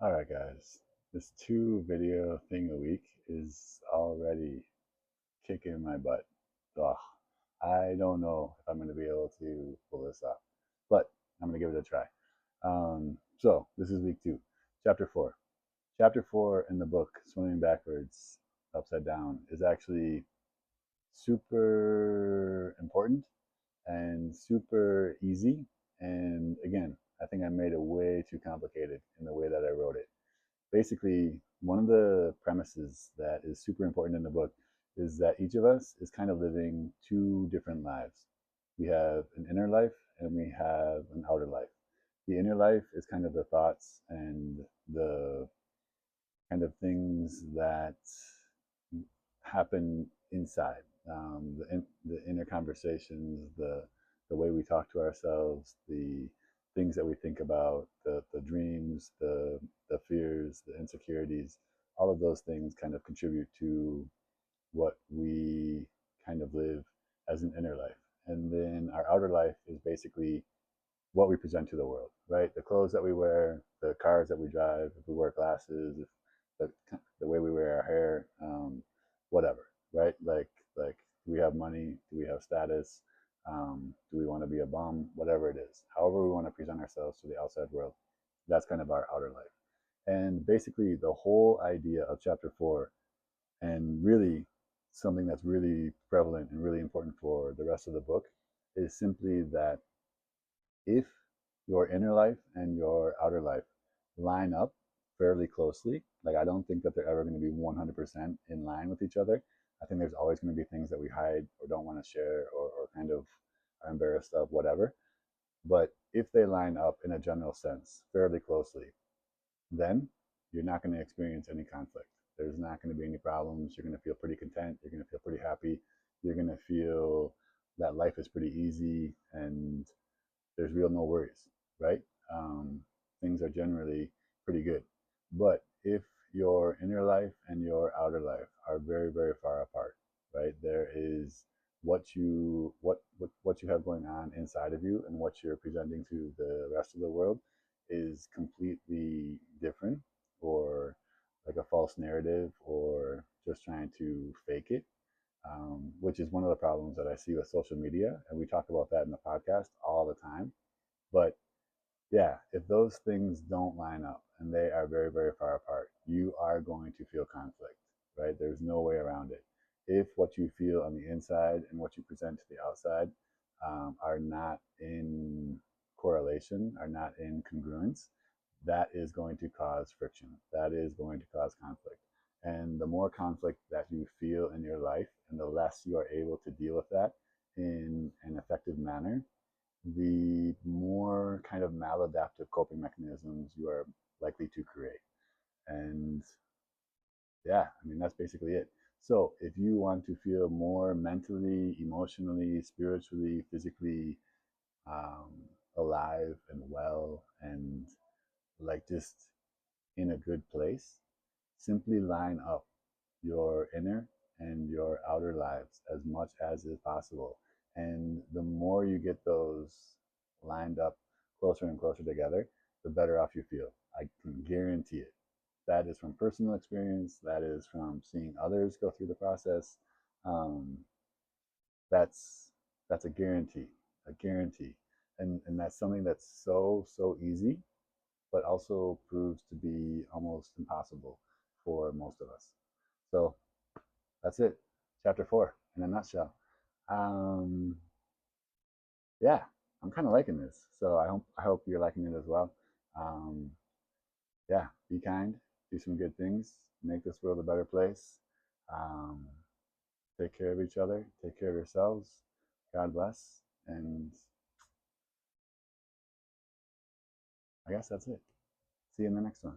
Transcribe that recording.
All right, guys. This two video thing a week is already kicking my butt. Ugh, I don't know if I'm going to be able to pull this off, but I'm going to give it a try. So this is week two, chapter four. Chapter four in the book, Swimming Backwards, Upside Down, is actually super important and super easy. And again, I think I made it way too complicated in the way that I wrote it. Basically, one of the premises that is super important in the book is that each of us is kind of living two different lives. We have an inner life and we have an outer life. The inner life is kind of the thoughts and the kind of things that happen inside, the inner conversations, the way we talk to ourselves, the things that we think about, the dreams, the fears, the insecurities, all of those things kind of contribute to what we kind of live as an inner life. And then our outer life is basically what we present to the world, right? The clothes that we wear, the cars that we drive, if we wear glasses, if the way we wear our hair, whatever, right? Like, do we have money? Do we have status? Do we want to be a bum? Whatever it is, however we want to present ourselves to the outside world, that's kind of our outer life. And basically, the whole idea of chapter four, and really something that's really prevalent and really important for the rest of the book, is simply that if your inner life and your outer life line up fairly closely, like I don't think that they're ever going to be 100% in line with each other. I think there's always going to be things that we hide or don't want to share, or kind of are embarrassed of, whatever. But if they line up in a general sense fairly closely, then you're not going to experience any conflict. There's not going to be any problems. You're going to feel pretty content. You're going to feel pretty happy. You're going to feel that life is pretty easy and there's real no worries, right? Um, Things are generally pretty good. But if your inner life and your outer life are very, very far apart, right? There is what you have going on inside of you and what you're presenting to the rest of the world is completely different, or like a false narrative, or just trying to fake it, which is one of the problems that I see with social media. And we talk about that in the podcast all the time. But yeah, if those things don't line up and they are very, very far apart, you are going to feel conflict, right? There's no way around it. If what you feel on the inside and what you present to the outside are not in correlation, are not in congruence, that is going to cause friction. That is going to cause conflict. And the more conflict that you feel in your life and the less you are able to deal with that in an effective manner, the more kind of maladaptive coping mechanisms you are likely to create. And yeah, I mean, that's basically it. So if you want to feel more mentally, emotionally, spiritually, physically um, alive and well, and like just in a good place, simply line up your inner and your outer lives as much as is possible. And the more you get those lined up closer and closer together, the better off you feel. I can guarantee it. That is from personal experience, that is from seeing others go through the process. Um, that's that's a guarantee, a guarantee. And that's something that's so easy, but also proves to be almost impossible for most of us. So that's it. Chapter four in a nutshell. Um, yeah, I'm kind of liking this. So I hope you're liking it as well. Um, yeah, be kind, do some good things, make this world a better place. Um, Take care of each other, take care of yourselves. God bless, and I guess that's it. See you in the next one.